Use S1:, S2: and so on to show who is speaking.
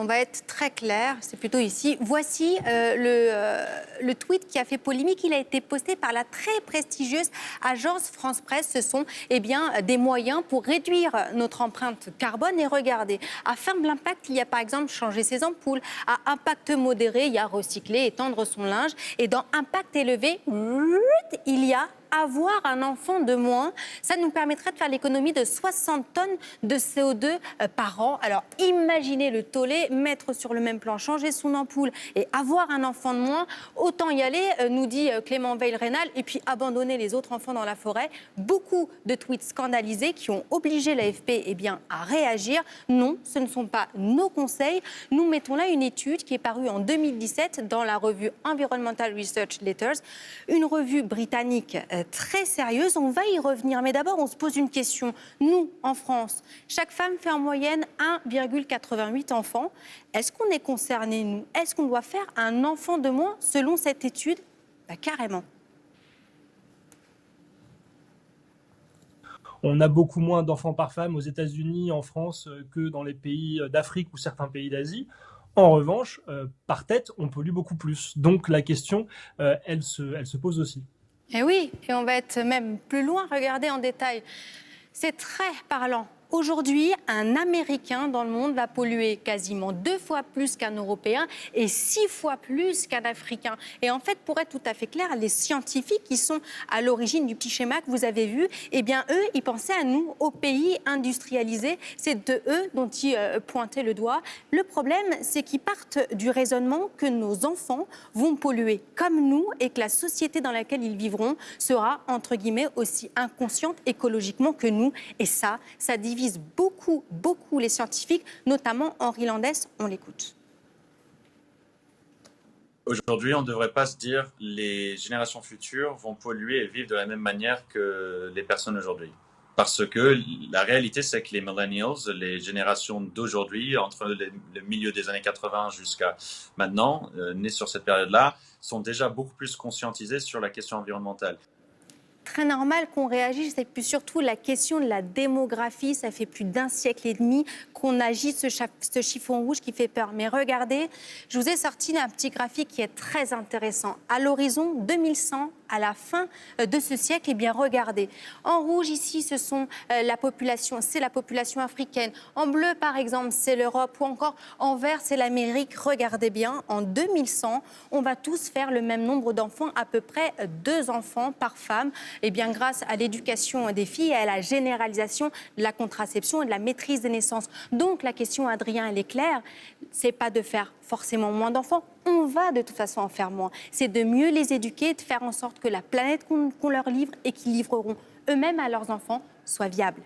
S1: on va être très clair, c'est plutôt ici. Voici le tweet qui a fait polémique. Il a été posté par la très prestigieuse agence France Presse. Ce sont des moyens pour réduire notre empreinte carbone. Et regardez, à faible impact, il y a par exemple changer ses ampoules. À impact modéré, il y a recycler, étendre son linge. Et dans impact élevé, il y a avoir un enfant de moins, ça nous permettrait de faire l'économie de 60 tonnes de CO2 par an. Alors imaginez le tollé, mettre sur le même plan, changer son ampoule et avoir un enfant de moins, autant y aller, nous dit Clément Veil-Rénal, et puis abandonner les autres enfants dans la forêt. Beaucoup de tweets scandalisés qui ont obligé l'AFP à réagir. Non, ce ne sont pas nos conseils. Nous mettons là une étude qui est parue en 2017 dans la revue Environmental Research Letters, une revue britannique très sérieuse. On va y revenir, mais d'abord on se pose une question. Nous, en France, chaque femme fait en moyenne 1,88 enfants. Est-ce qu'on est concerné, nous? Est-ce qu'on doit faire un enfant de moins selon cette étude? Carrément.
S2: On a beaucoup moins d'enfants par femme aux États-Unis, en France, que dans les pays d'Afrique ou certains pays d'Asie. En revanche, par tête, on pollue beaucoup plus. Donc la question, elle se pose aussi.
S1: Et oui, et on va être même plus loin, regardez en détail. C'est très parlant. Aujourd'hui, un Américain dans le monde va polluer quasiment 2 fois plus qu'un Européen et 6 fois plus qu'un Africain. Et en fait, pour être tout à fait clair, les scientifiques qui sont à l'origine du petit schéma que vous avez vu, eux, ils pensaient à nous, aux pays industrialisés. C'est de eux dont ils pointaient le doigt. Le problème, c'est qu'ils partent du raisonnement que nos enfants vont polluer comme nous et que la société dans laquelle ils vivront sera, entre guillemets, aussi inconsciente écologiquement que nous. Et ça divise beaucoup les scientifiques, notamment Henri Landès. On l'écoute.
S3: Aujourd'hui, on ne devrait pas se dire les générations futures vont polluer et vivre de la même manière que les personnes aujourd'hui. Parce que la réalité, c'est que les millennials, les générations d'aujourd'hui, entre le milieu des années 80 jusqu'à maintenant, nées sur cette période-là, sont déjà beaucoup plus conscientisés sur la question environnementale.
S1: Très normal qu'on réagisse, et puis surtout la question de la démographie, ça fait plus d'1 siècle et demi qu'on agite ce chiffon rouge qui fait peur. Mais regardez, je vous ai sorti un petit graphique qui est très intéressant. À l'horizon 2100, à la fin de ce siècle, regardez. En rouge, ici, ce sont la population, c'est la population africaine. En bleu, par exemple, c'est l'Europe, ou encore en vert, c'est l'Amérique. Regardez bien, en 2100, on va tous faire le même nombre d'enfants, à peu près 2 enfants par femme. Grâce à l'éducation des filles et à la généralisation de la contraception et de la maîtrise des naissances. Donc, la question, Adrien, elle est claire. C'est pas de faire forcément moins d'enfants. On va de toute façon en faire moins. C'est de mieux les éduquer, de faire en sorte que la planète qu'on leur livre et qu'ils livreront eux-mêmes à leurs enfants soit viable.